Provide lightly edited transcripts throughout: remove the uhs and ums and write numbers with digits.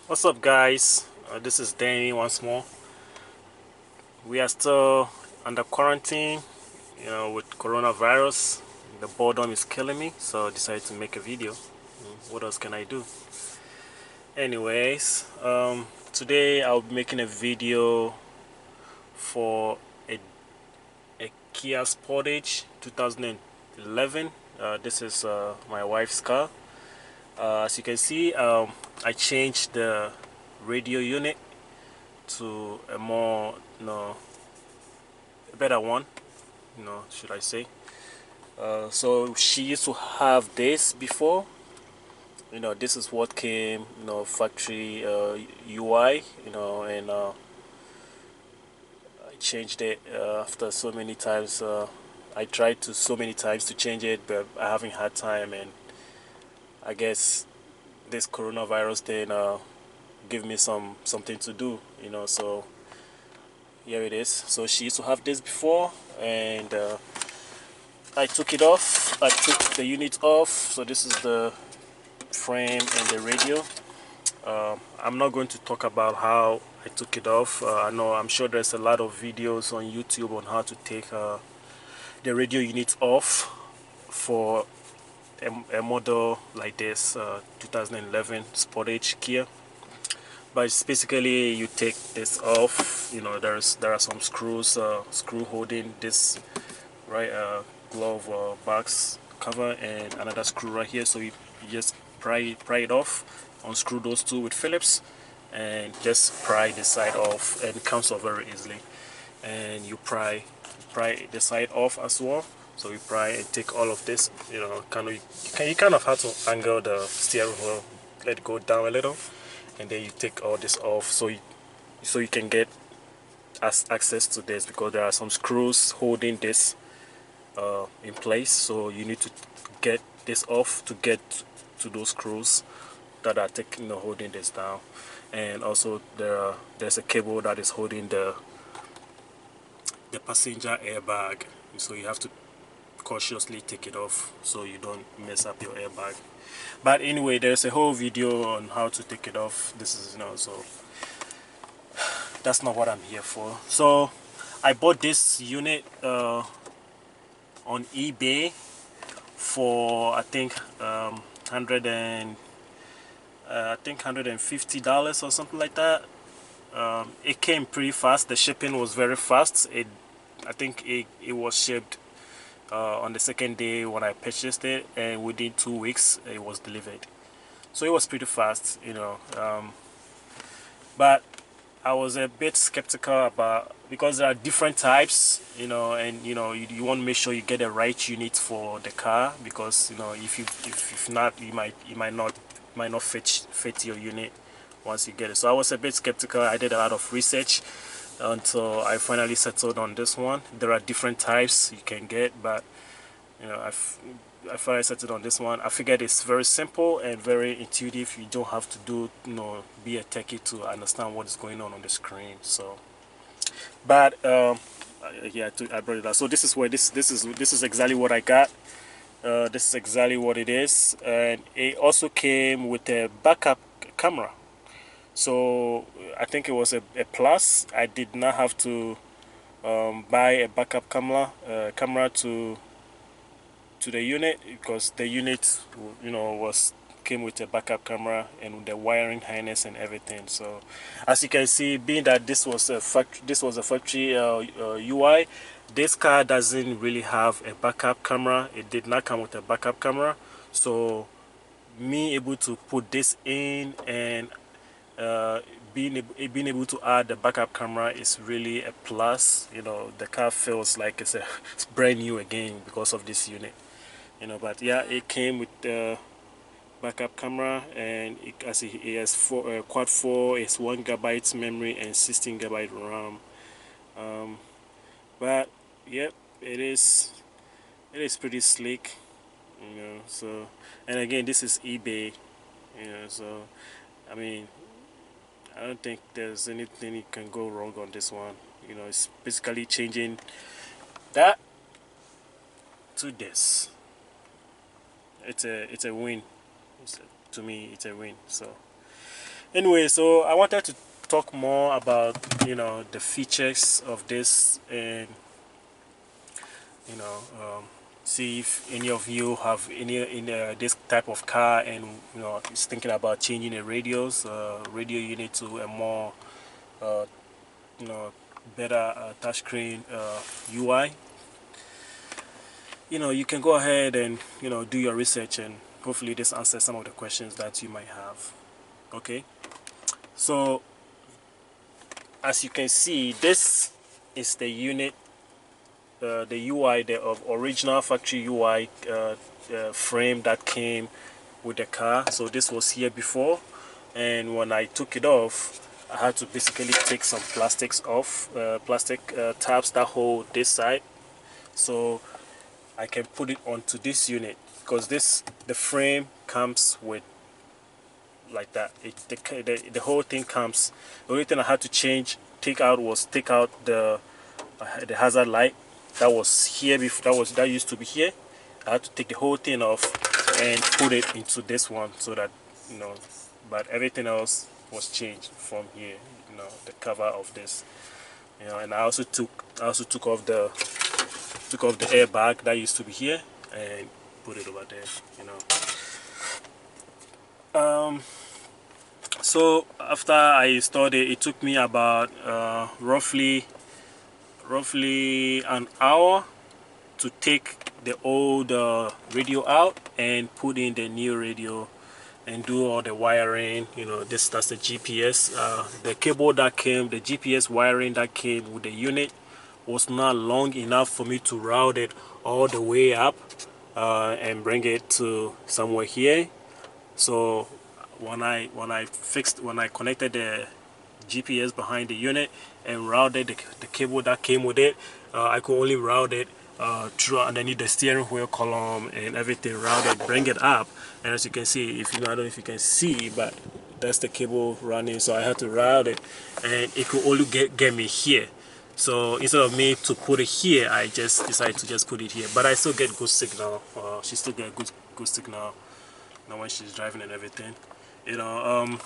What's up, guys? This is Danny once more. We are still under quarantine, with coronavirus. The boredom is killing me, so I decided to make a video. What else can I do? Anyways, today I'll be making a video for a Kia Sportage 2011. This is my wife's car. As you can see, I changed the radio unit to a more, a better one, should I say. So she used to have this before. This is what came, factory UI, and I changed it after so many times. I tried to so many times to change it, but I haven't had time, and I guess this coronavirus thing give me something to do, so here it is. So she used to have this before, and I took it off. I took the unit off. So this is the frame and the radio. I'm not going to talk about how I took it off. I'm sure there's a lot of videos on YouTube on how to take the radio unit off for a model like this 2011 Sportage Kia. But it's basically, you take this off. There are some screws, screw holding this, right, glove box cover, and another screw right here. So you just pry it off, unscrew those two with Phillips, and just pry the side off, and it comes off very easily. And you pry the side off as well. So you pry and take all of this. You kind of have to angle the steering wheel, let it go down a little, and then you take all this off, so you can get access to this, because there are some screws holding this in place. So you need to get this off to get to those screws that are holding this down. And also there's a cable that is holding the passenger airbag, so you have to cautiously take it off so you don't mess up your airbag. But anyway, there's a whole video on how to take it off. This is, so that's not what I'm here for. So I bought this unit on eBay for I think $150 or something like that. It came pretty fast. The shipping was very fast. I think it was shipped on the second day when I purchased it, and within 2 weeks it was delivered. So it was pretty fast, but I was a bit skeptical about, because there are different types, and you want to make sure you get the right unit for the car, because if not, you might not fit your unit once you get it. So I was a bit skeptical. I did a lot of research until I finally settled on this one. There are different types you can get, but I finally settled on this one. I figured it's very simple and very intuitive. You don't have to be a techie to understand what is going on the screen. So, but yeah, I brought it up. So this is where this is exactly what I got. This is exactly what it is, and it also came with a backup camera. So I think it was a plus. I did not have to buy a backup camera to the unit, because the unit came with a backup camera and with the wiring harness and everything. So as you can see, being that this was a factory UI, this car doesn't really have a backup camera. It did not come with a backup camera. So me able to put this in, and being able to add the backup camera is really a plus. The car feels like it's brand new again because of this unit. But yeah, it came with the backup camera, and it has quad 4, it's 1 GB memory and 16 GB RAM. But yep, it is pretty sleek. So, and again, this is eBay. So I mean, I don't think there's anything you can go wrong on this one. It's basically changing that to this. It's a win. To me, it's a win. So Anyway, so I wanted to talk more about, you know, the features of this, and you know, see if any of you have any in this type of car, and you know, is thinking about changing the radio unit to a more uh, you know, better touchscreen UI. You know, you can go ahead and, you know, do your research, and hopefully this answers some of the questions that you might have. Okay, so as you can see, this is the unit, the UI, the original factory UI frame that came with the car. So this was here before, and when I took it off, I had to basically take some plastics off, plastic tabs that hold this side, so I can put it onto this unit, because the frame comes with like that. The whole thing comes. The only thing I had to take out the hazard light that was here before. That used to be here. I had to take the whole thing off and put it into this one, so that, you know, but everything else was changed from here. You know, the cover of this. You know, and I also took off the airbag that used to be here and put it over there. You know. So after I installed it, it took me about roughly an hour to take the old radio out and put in the new radio and do all the wiring. You know, that's the GPS. The cable that came, the GPS wiring that came with the unit was not long enough for me to route it all the way up and bring it to somewhere here. So when I connected the GPS behind the unit and routed the cable that came with it, I could only route it through underneath the steering wheel column and everything, routed, bring it up. And as you can see, I don't know if you can see, but that's the cable running. So I had to route it, and it could only get me here. So instead of me to put it here, I just decided to just put it here. But I still get good signal. She still get good signal, you know, when she's driving and everything. You know,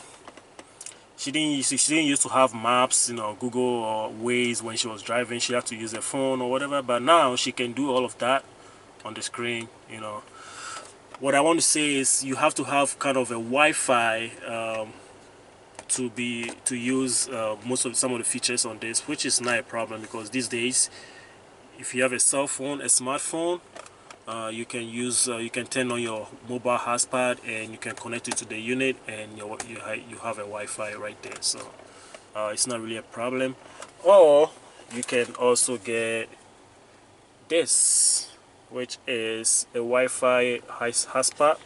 she didn't used to have maps, you know, Google or Waze when she was driving. She had to use her phone or whatever. But now she can do all of that on the screen. You know, what I want to say is you have to have kind of a Wi-Fi to use some of the features on this, which is not a problem, because these days, if you have a cell phone, a smartphone, you can turn on your mobile hotspot and you can connect it to the unit, and you have a Wi-Fi right there. So it's not really a problem. Or you can also get this, which is a Wi-Fi hotspot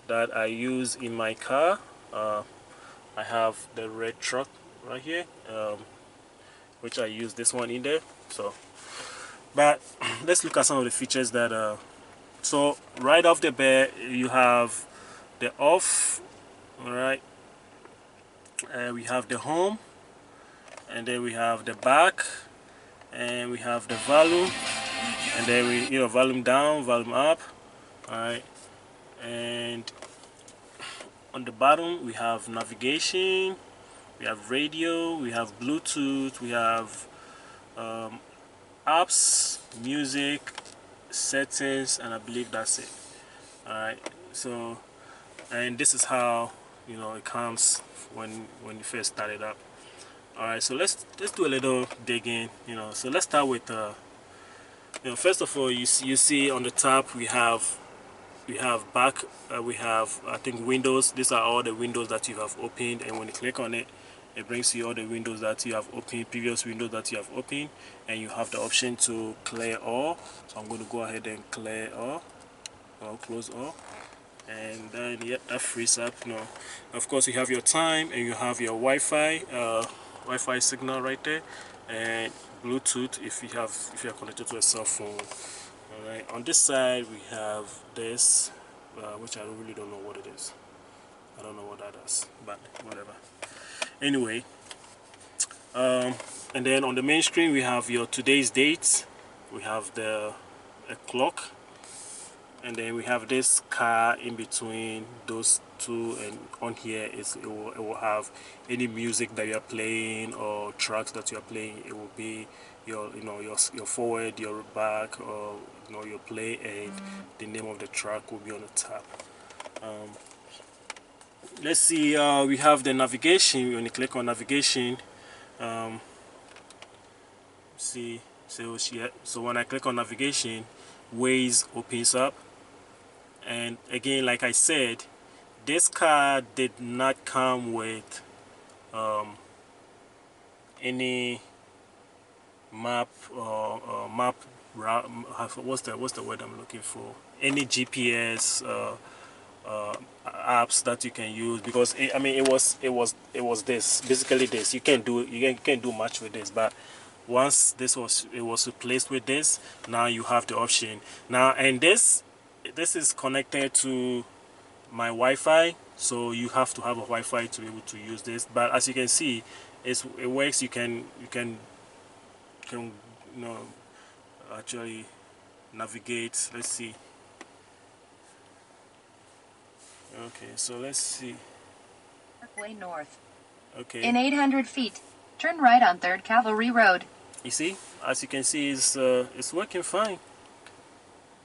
that I use in my car. I have the red truck right here, which I use this one in there. So, but let's look at some of the features that so right off the bat, you have the off, all right, we have the home, and then we have the back, and we have the volume, and then we, you know, volume down, volume up, all right. And on the bottom we have navigation, we have radio, we have Bluetooth, we have apps, music, settings, and I believe that's it. Alright, so, and this is how, you know, it comes when you first start it up. Alright, so let's do a little digging. You know, so let's start with you know, first of all, you see on the top we have back, we have, I think, windows. These are all the windows that you have opened, and when you click on it, it brings you all the windows that you have opened, previous windows that you have opened, and you have the option to clear all. So I'm going to go ahead and clear all, or close all, and then yeah, that frees up. You know, of course, you have your time, and you have your Wi-Fi signal right there, and Bluetooth if you are connected to a cell phone. Alright, on this side we have this, which I really don't know what it is. I don't know what that is, but whatever. Anyway, and then on the main screen we have your today's date. We have a clock, and then we have this car in between those two, and on here is it will have any music that you are playing or tracks that you are playing. It will be your your forward, your back, or your play, and the name of the track will be on the top. Let's see, we have the navigation. When you click on navigation, see, so when I click on navigation, Waze opens up. And again, like I said, this car did not come with any map or map route. What's the word I'm looking for? Any GPS apps that you can use, because I mean it was this, basically this. You can't do much with this, but once it was replaced with this, now you have the option now. And this is connected to my Wi-Fi, so you have to have a Wi-Fi to be able to use this. But as you can see, it works. You can actually navigate. Let's see. Okay, so let's see. Way north. Okay. In 800 feet, turn right on 3rd Cavalry Road. You see, as you can see, it's working fine.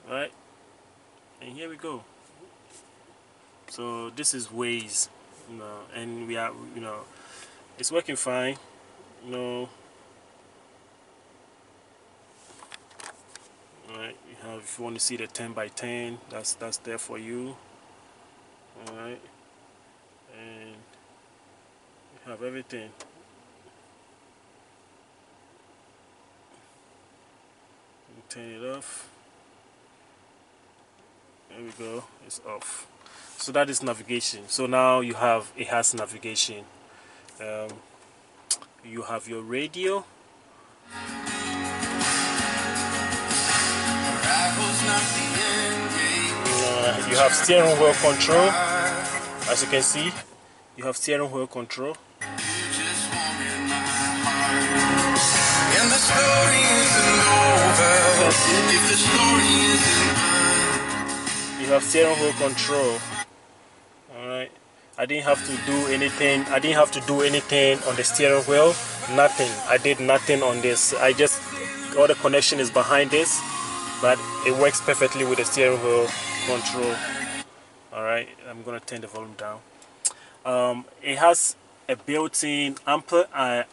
All right, and here we go. So this is Waze, and we are, it's working fine. All right, you have, if you want to see the 10x10, that's there for you. All right, and you have everything. Turn it off. There we go, it's off. So that is navigation. So now it has navigation. You have your radio. You have steering wheel control. As you can see, you have steering wheel control. You have steering wheel control. Alright. I didn't have to do anything. I didn't have to do anything on the steering wheel. Nothing. I did nothing on this. All the connection is behind this, but it works perfectly with the steering wheel control. Alright, I'm gonna turn the volume down. It has a built-in amplifier,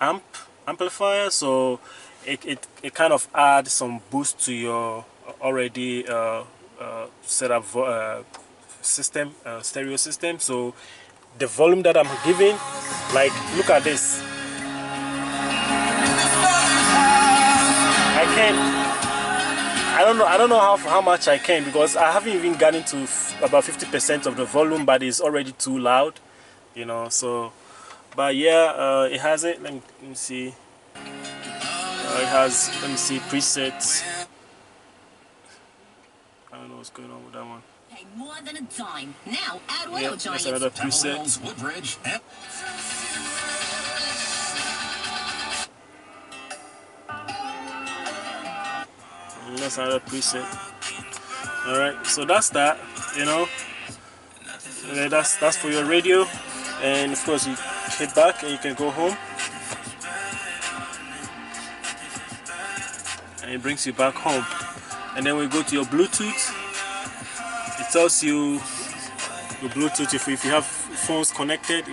so it kind of adds some boost to your already set up system, stereo system. So the volume that I'm giving, like, look at this. I don't know how much I can, because I haven't even gotten to about 50% of the volume, but it's already too loud, so. But yeah, it has it. Let me see. It has, let me see, presets. I don't know what's going on with that one. Pay more than a dime. Now add oil giants. That's another preset. Woodbridge. That's another preset. Alright, so that's that, that's for your radio. And of course, you hit back and you can go home, and it brings you back home. And then we go to your Bluetooth. It tells you your Bluetooth, if you have phones connected.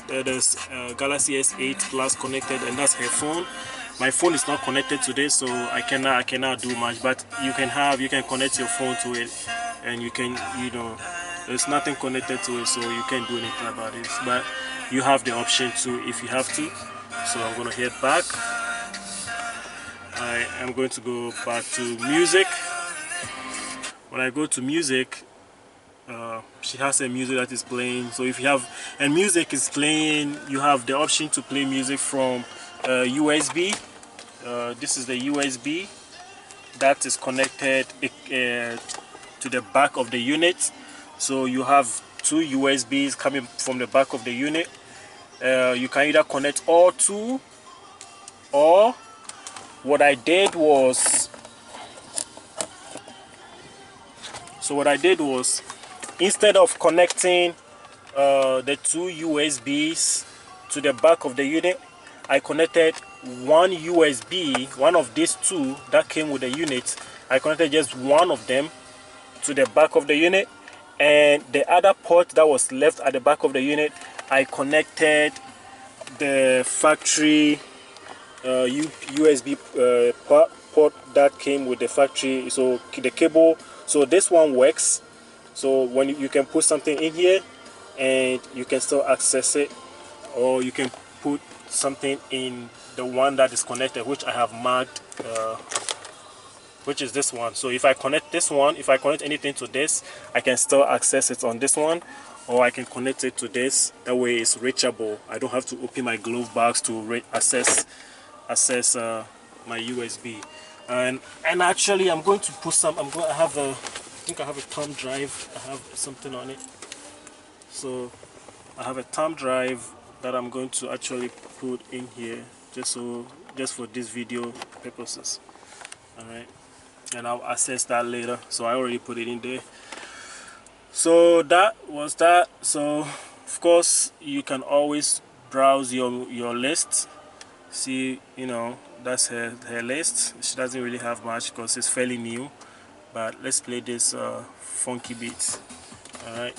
There's Galaxy S8 Plus connected, and that's her phone. My phone is not connected to this, so I cannot do much. But you can connect your phone to it, and you can, there's nothing connected to it, so you can't do anything about it. But you have the option to, if you have to. So I'm going to head back. I am going to go back to music. When I go to music, she has a music that is playing. So if you have, and music is playing, you have the option to play music from USB. This is the USB that is connected to the back of the unit. So you have two USBs coming from the back of the unit. You can either connect all two, or what I did was, So what I did was, instead of connecting the two USBs to the back of the unit, I connected one USB, one of these two that came with the unit. I connected just one of them to the back of the unit, and the other port that was left at the back of the unit, I connected the factory USB port that came with the factory. So the cable, so this one works. So when you can put something in here and you can still access it, or you can put something in the one that is connected, which I have marked, which is this one. So if I connect this one, if I connect anything to this, I can still access it on this one, or I can connect it to this. That way it's reachable. I don't have to open my glove box to access my USB. And actually I'm going to put some, I think I have a thumb drive. I have something on it. So I have a thumb drive that I'm going to actually put in here, just for this video purposes. Alright, and I'll access that later. So I already put it in there. So that was that. So of course you can always browse your list. See, you know, that's her list. She doesn't really have much because it's fairly new, but let's play this funky beats. All right.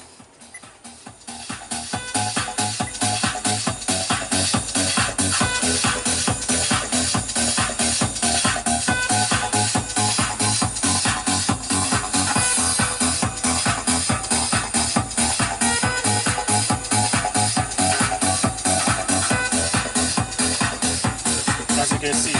As you can see,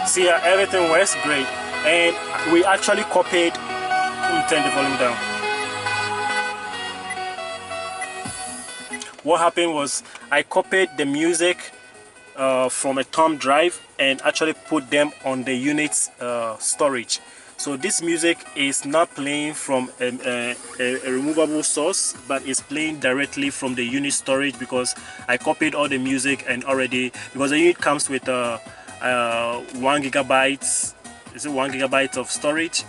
see how everything works great. And we actually copied. Let me turn the volume down. What happened was I copied the music from a thumb drive and actually put them on the unit's storage. So this music is not playing from a removable source, but it's playing directly from the unit storage, because I copied all the music and already, because the unit comes with 1 gigabyte, is it 1 gigabyte of storage?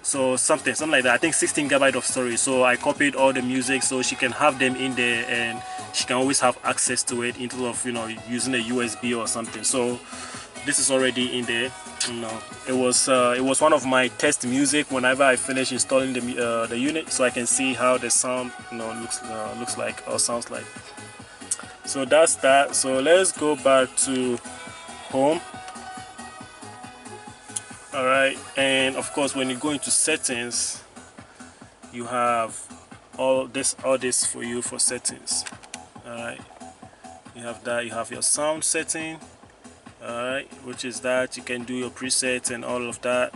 So something like that. I think 16 gigabyte of storage. So I copied all the music so she can have them in there, and she can always have access to it instead of, you know, using a USB or something. So this is already in there. You know, it was one of my test music whenever I finish installing the unit, so I can see how the sound, you know, looks like or sounds like. So that's that. So let's go back to home. Alright, and of course when you go into settings, you have all this for you for settings. Alright, you have that, you have your sound setting, alright, which is that you can do your presets and all of that,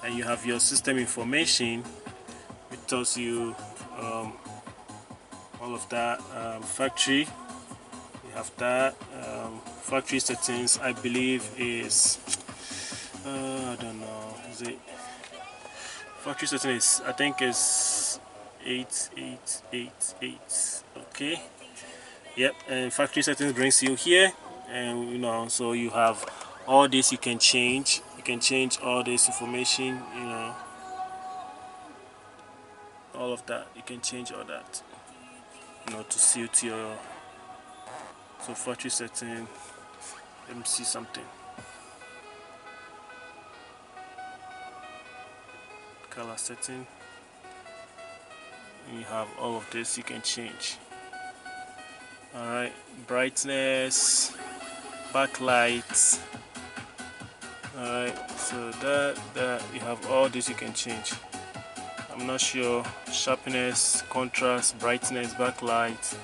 and you have your system information, it tells you all of that. Factory, you have that. Factory settings, I believe is I don't know, is it factory setting is, I think is 8888. Okay, yep. And factory settings brings you here, and you know, so you have all this. You can change all this information, you know, all of that. You can change all that, you know, to suit your, so factory setting. Let me see something. Color setting, and you have all of this you can change. Alright, brightness, backlight. Alright, so that you have all this you can change. I'm not sure. Sharpness, contrast, brightness, backlight,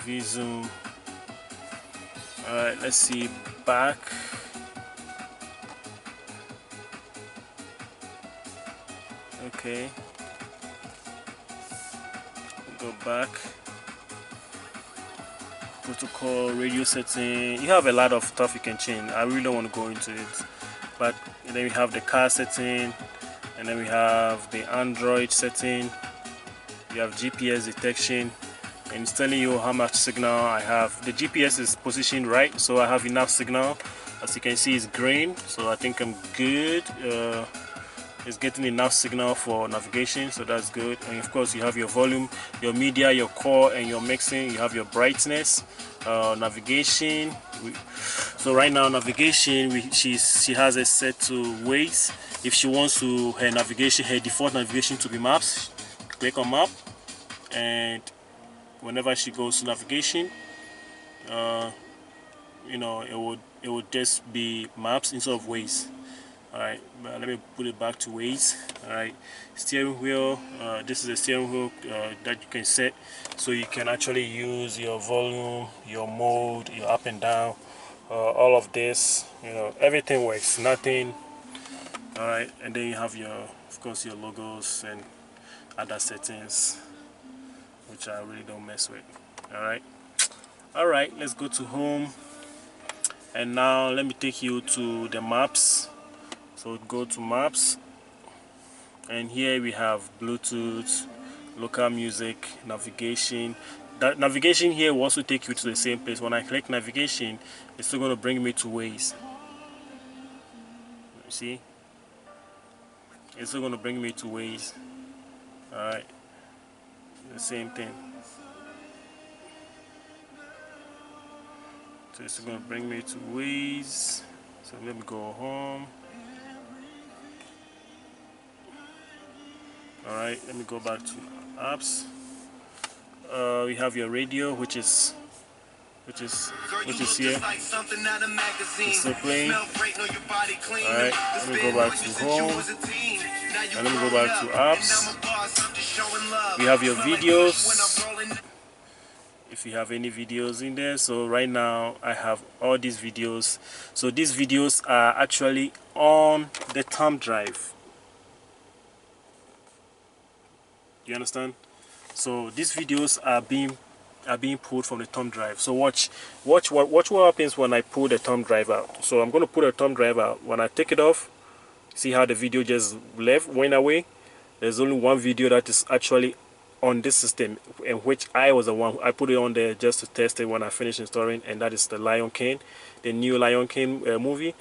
v-zoom. Alright, let's see, back. Okay, go back. protocol, radio setting. You have a lot of stuff you can change. I really don't want to go into it, but then we have the car setting, and then we have the Android setting. You have GPS detection, and it's telling you how much signal I have. The GPS is positioned right, so I have enough signal. As you can see, it's green, so I think I'm good. It's getting enough signal for navigation, so that's good. And of course, you have your volume, your media, your core, and your mixing. You have your brightness, navigation. So right now, navigation, she has it set to Waze. If she wants to her default navigation to be maps, click on map, and whenever she goes to navigation, you know, it would just be maps instead of Waze. Alright, let me put it back to Waze. Alright, steering wheel. This is a steering wheel that you can set, so you can actually use your volume, your mode, your up and down, all of this. You know, everything works. Nothing. Alright, and then you have your, of course, your logos and other settings, which I really don't mess with. Alright, let's go to home, and now let me take you to the maps. So go to maps, and here we have Bluetooth, local music, navigation. That navigation here will also take you to the same place. When I click navigation, it's still going to bring me to Waze. You see, it's still going to bring me to Waze. Alright, the same thing. So it's going to bring me to Waze. So let me go home. Alright, let me go back to apps. We have your radio, which is here. It's still playing. Alright, let me go back to home, and let me go back to apps. We have your videos, if you have any videos in there. So right now I have all these videos. So these videos are actually on the thumb drive. You understand? So these videos are being pulled from the thumb drive. So watch what happens when I pull the thumb drive out. So I'm going to pull the thumb drive out. When I take it off, see how the video just went away. There's only one video that is actually on this system, in which I was the one. I put it on there just to test it when I finish installing, and that is the Lion King, the new Lion King movie.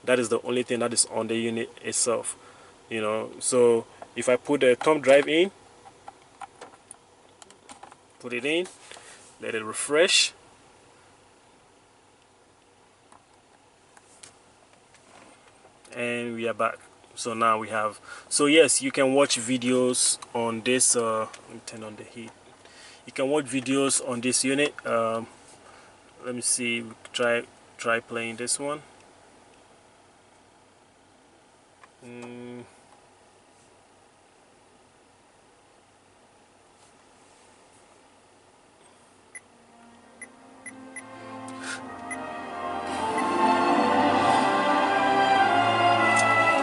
That is the only thing that is on the unit itself. You know, so if I put the thumb drive in, put it in, let it refresh, and we are back. So now we have, so yes, you can watch videos on this. Let me turn on the heat. You can watch videos on this unit. Let me see. We try playing this one.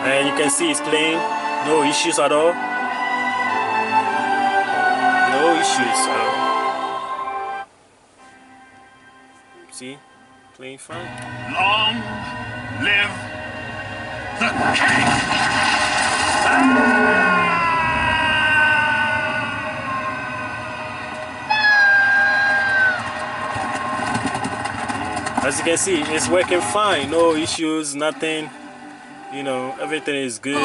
And you can see it's playing, no issues at all. No issues at all. See, playing fine. Long live the king! As you can see, it's working fine. No issues, nothing. You know, everything is good. You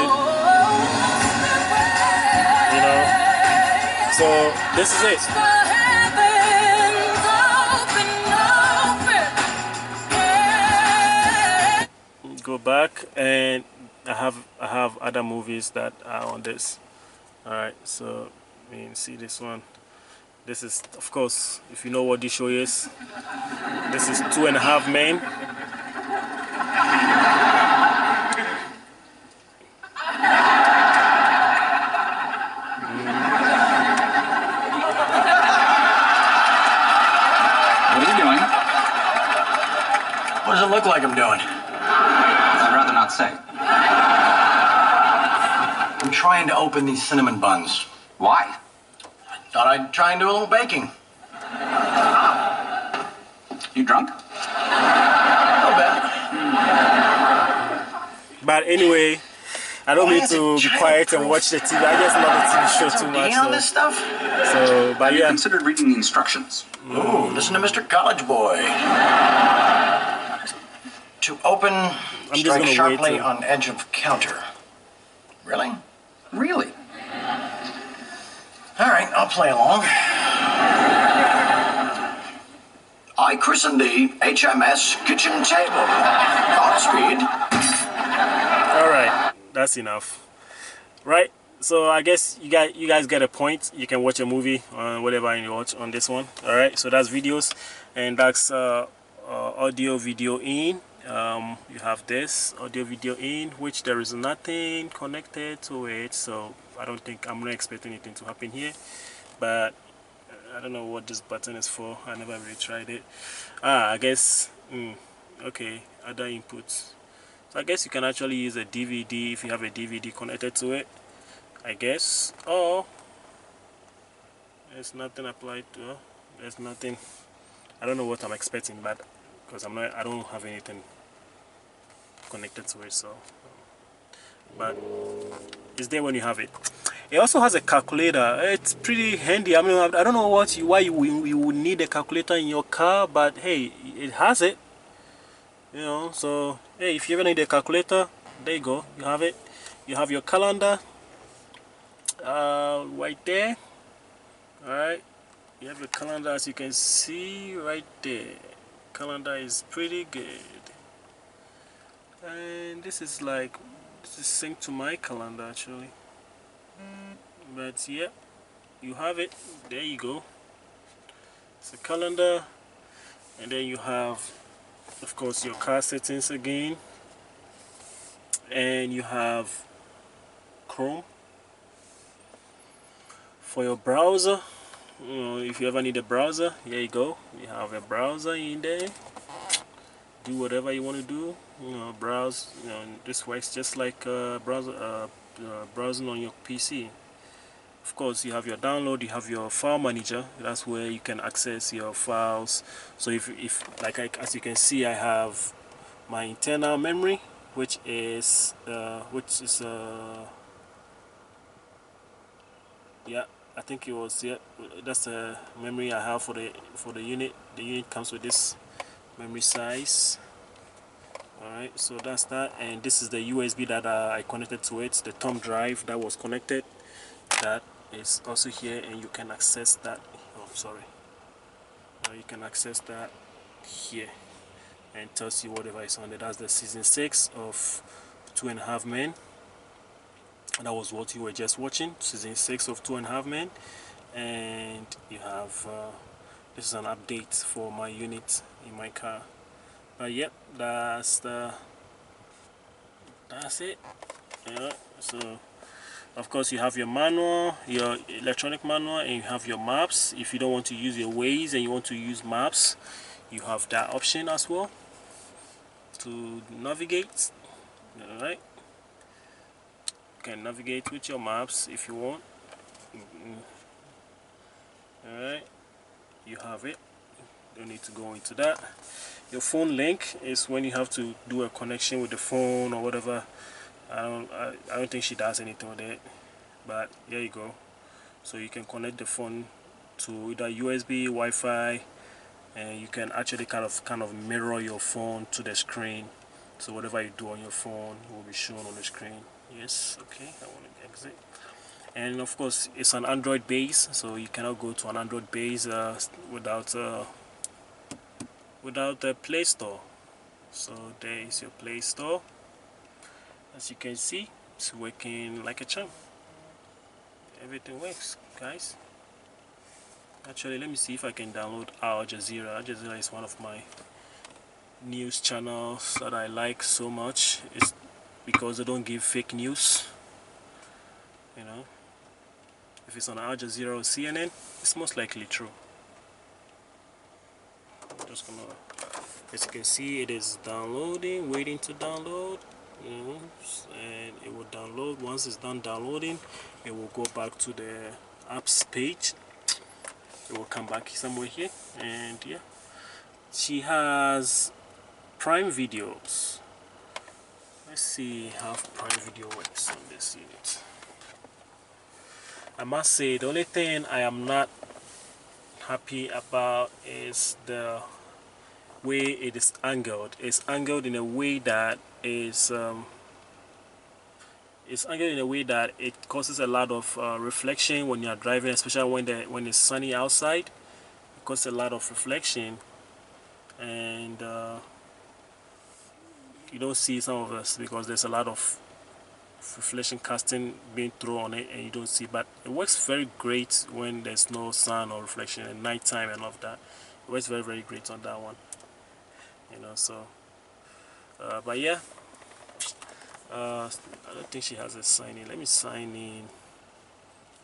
know, so this is it. Go back, and I have other movies that are on this. All right, so you can see this one. This is, of course, if you know what this show is, this is 2.5 Men. What does it look like I'm doing? I'd rather not say. I'm trying to open these cinnamon buns. Why? Thought I'd try and do a little baking. You drunk? But anyway, I don't Why mean is it to be quiet and childproof? watch the TV. I just love the TV show Is too there much. pain on this stuff? So, but Have you yeah. considered reading the instructions? Ooh, listen to Mr. College Boy. To open, just strike gonna sharply wait till- on edge of counter. Really? Really? All right, I'll play along. I christen the HMS kitchen table. Godspeed. All right, that's enough. Right. So I guess you guys get a point. You can watch a movie on whatever you watch on this one. All right. So that's videos, and that's audio video in. You have this audio video in, which there is nothing connected to it. So I'm not expecting anything to happen here, but I don't know what this button is for. I never really tried it. I guess okay, other inputs. So I guess you can actually use a DVD if you have a DVD connected to it, I guess. Oh, there's nothing applied to. There's nothing. I don't know what I'm expecting, but because I don't have anything connected to it. So, but it's there when you have it. It also has a calculator. It's pretty handy. I mean, I don't know why you would need a calculator in your car, but hey, it has it. You know, so hey, if you ever need a calculator, there you go. You have it. You have your calendar right there. All right, you have your calendar, as you can see right there. Calendar is pretty good, and this is synced to my calendar actually. But yeah, you have it. There you go. It's a calendar, and then you have, of course, your car settings again, and you have Chrome for your browser. You know, if you ever need a browser, here you go. You have a browser in there. Do whatever you want to do. You know, browse. You know, this works just like browsing on your PC. Of course, you have your download. You have your file manager. That's where you can access your files. So if as you can see, I have my internal memory, which is yeah, I think it was, yeah, that's the memory I have for the unit. The unit comes with this memory size. Alright, so that's that, and this is the USB that I connected to it, the thumb drive that was connected. That is also here, and you can access that. Oh, sorry. You can access that here, and tells you whatever is on it. That's the season 6 of 2.5 Men. That was what you were just watching, season 6 of 2.5 Men. And you have this is an update for my unit in my car. But yep, that's it. Yeah, so of course you have your manual, your electronic manual, and you have your maps. If you don't want to use your Waze and you want to use maps, you have that option as well to navigate. Alright, you can navigate with your maps if you want. Alright, you have it. Don't need to go into that. Your phone link is when you have to do a connection with the phone or whatever. I don't think she does anything with it, but there you go. So you can connect the phone to either USB, Wi-Fi, and you can actually kind of mirror your phone to the screen. So whatever you do on your phone will be shown on the screen. Yes, okay, I want to exit. And of course, it's an Android base, so you cannot go to an Android base without the Play Store. So there is your Play Store. As you can see, it's working like a charm. Everything works, guys. Actually, let me see if I can download Al Jazeera. Al Jazeera is one of my news channels that I like so much. It's because they don't give fake news. You know, if it's on Al Jazeera or CNN, it's most likely true. I'm just gonna, as you can see, it is downloading, waiting to download. And it will download. Once it's done downloading, it will go back to the apps page. It will come back somewhere here, and yeah, she has Prime Videos. Let's see how Prime Video works on this unit. I must say the only thing I am not happy about is the way it is angled. It's angled in a way that it causes a lot of reflection when you are driving, especially when it's sunny outside. It causes a lot of reflection, and you don't see some of us because there's a lot of reflection casting being thrown on it, and you don't see. But it works very great when there's no sun or reflection at night time and all of that. It works very, very great on that one, you know. So but yeah, I don't think she has a sign in. Let me sign in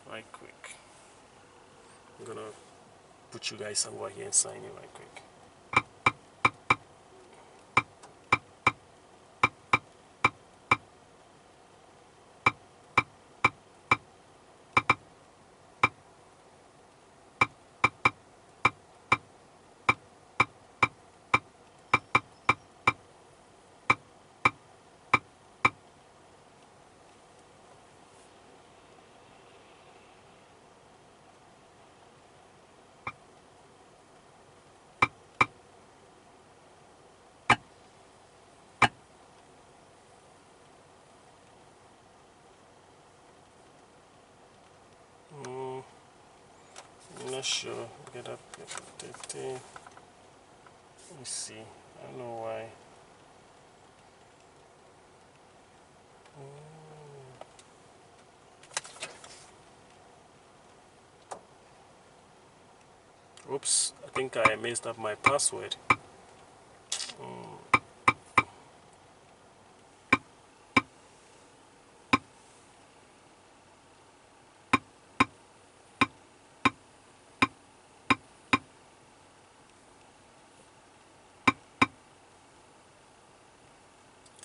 right quick. I'm gonna put you guys over here and sign in right quick. I'm not sure. Get up. Let me see. I don't know why. Oops, I think I messed up my password.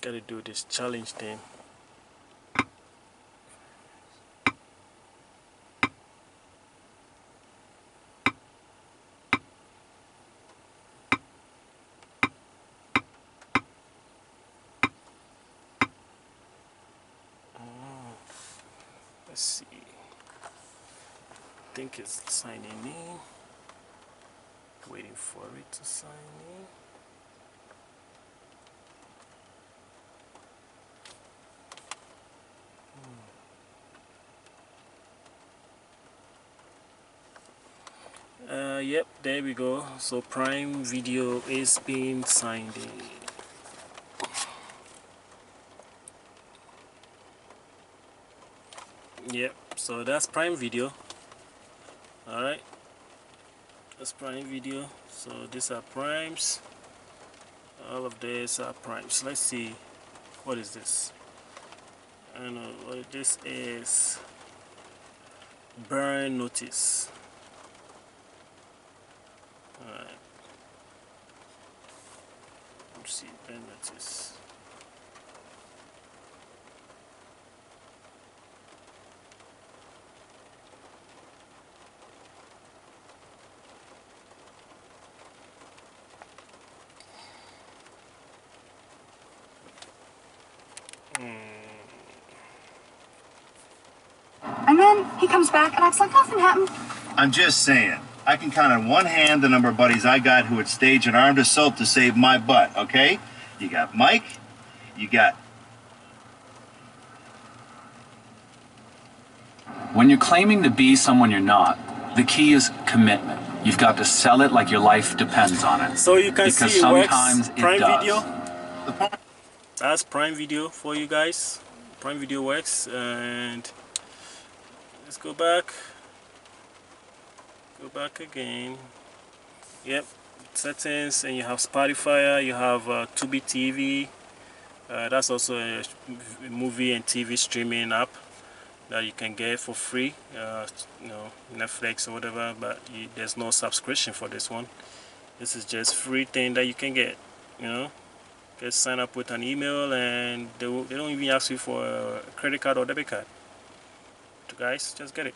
Gotta do this challenge thing. Let's see. I think it's signing in. Waiting for it to sign in. Yep, there we go. So Prime Video is being signed in. Yep, so that's Prime Video. Alright, that's Prime Video. So these are primes. All of these are primes. Let's see, what is this? I don't know what this is. Burn notice. Alright, let's see, burn notice. And then he comes back and acts like nothing happened. I'm just saying, I can count on one hand the number of buddies I got who would stage an armed assault to save my butt, okay? You got Mike, you got... When you're claiming to be someone you're not, the key is commitment. You've got to sell it like your life depends on it. So you can because see it works. sometimes Prime it does. Video. That's Prime Video for you guys. Prime Video works. And let's go back. Go back again. Yep, settings, and you have Spotify. You have Tubi TV. That's also a movie and TV streaming app that you can get for free. You know, Netflix or whatever. But there's no subscription for this one. This is just free thing that you can get. You know, just sign up with an email, and they don't even ask you for a credit card or debit card. So guys, just get it.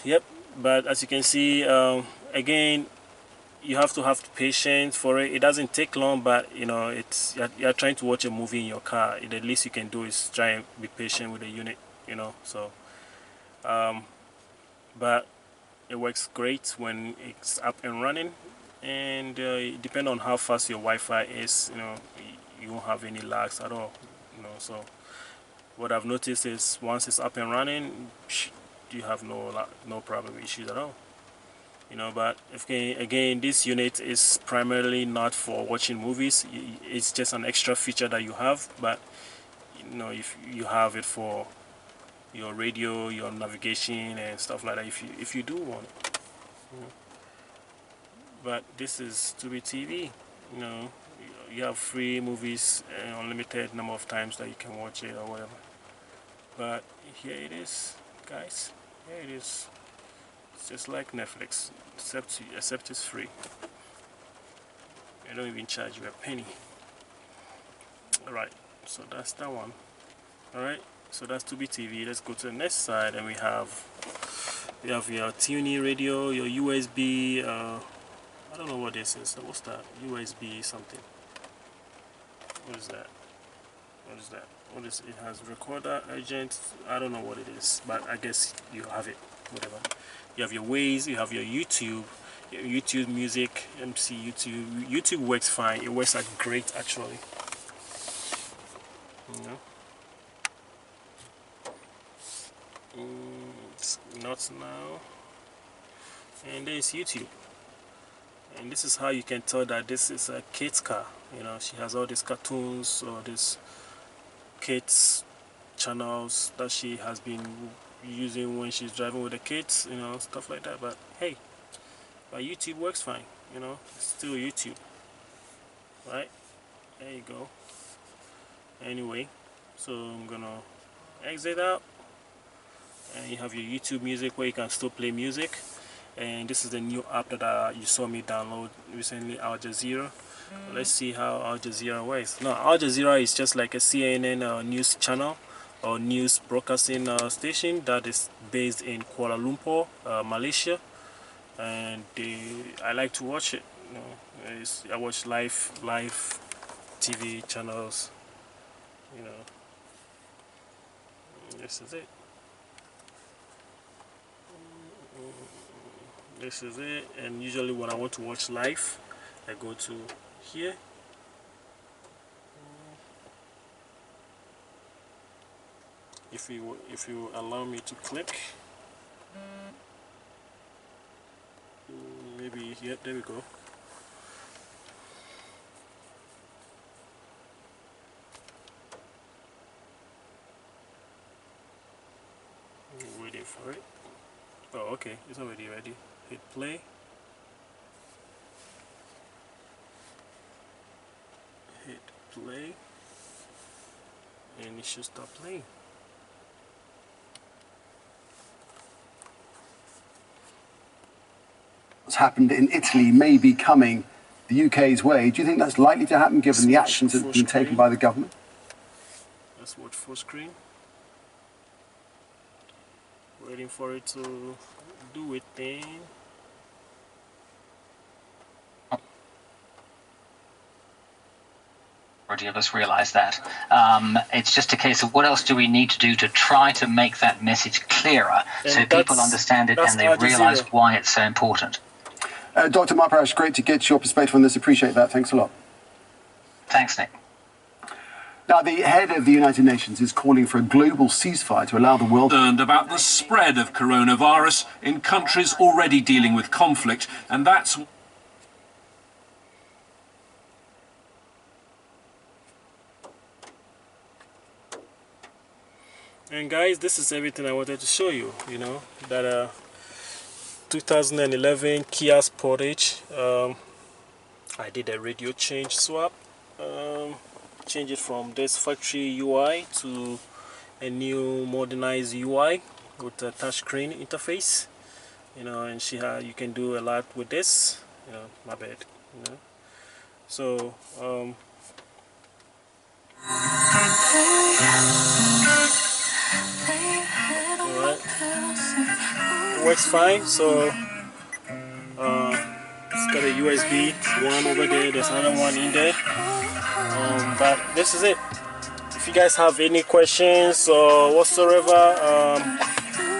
Yep, but as you can see, again, you have to have patience for it. It doesn't take long, but you know, it's you're trying to watch a movie in your car. The least you can do is try and be patient with the unit, you know. So but it works great when it's up and running, and it depends on how fast your Wi-Fi is, you know, you won't have any lags at all, you know. So what I've noticed is once it's up and running, you have no problem issues at all, you know. But again, this unit is primarily not for watching movies. It's just an extra feature that you have, but you know, if you have it for your radio, your navigation and stuff like that, if you do want it, you know. But this is Tubi TV, you know. You have free movies, unlimited number of times that you can watch it or whatever. But here it is, guys. Here it is. It's just like Netflix, except it's free. They don't even charge you a penny. Alright, so that's that one. Alright, so that's Tubi TV. Let's go to the next side, and we have your tuning radio, your USB. I don't know what this is. What's that? USB something. What is that? What is that? What is it? Has recorder, agent. I don't know what it is, but I guess you have it. Whatever. You have your Waze. You have your YouTube music. MC YouTube. YouTube works fine. It works like great actually. You know. It's not now. And there's YouTube. And this is how you can tell that this is a kid's car. You know, she has all these cartoons or these kids channels that she has been using when she's driving with the kids, you know, stuff like that. But hey, but YouTube works fine, you know, it's still YouTube, right? There you go. Anyway, so I'm gonna exit out, and you have your YouTube music where you can still play music. And this is the new app that you saw me download recently, Al Jazeera. Let's see how Al Jazeera works. Now, Al Jazeera is just like a CNN news channel or news broadcasting station that is based in Kuala Lumpur, Malaysia. And I like to watch it. You know, I watch live TV channels. You know, this is it. This is it. And usually when I want to watch live, I go to here. If you allow me to click, maybe here, there we go. Waiting for it. Oh, okay, it's already ready. Hit play. Hit play, and it should stop playing. What's happened in Italy may be coming the UK's way. Do you think that's likely to happen given the actions that have been taken by the government? Let's watch full screen. Waiting for it to do its thing. Majority of us realize that. It's just a case of what else do we need to do to try to make that message clearer, and so people understand it and they realize why it's so important. Dr. Marparash, great to get your perspective on this. Appreciate that. Thanks a lot. Thanks, Nick. Now, the head of the United Nations is calling for a global ceasefire to allow the world... Concerned about the spread of coronavirus in countries already dealing with conflict, and that's... And guys, this is everything I wanted to show you, you know, that 2011 Kia Sportage, I did a radio change swap, change it from this factory UI to a new modernized UI with a touchscreen interface, you know, and you can do a lot with this, you know, my bad, you know. So works fine. So got a USB one over there, there's another one in there. But this is it. If you guys have any questions or whatsoever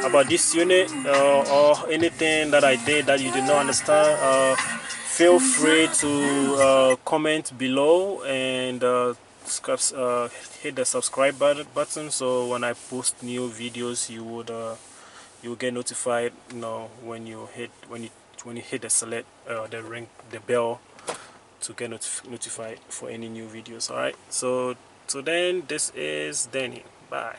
about this unit or anything that I did that you did not understand, feel free to comment below and hit the subscribe button, so when I post new videos you will get notified, you know, when you hit the select the bell to get notified for any new videos. All right, so then this is Danny. Bye.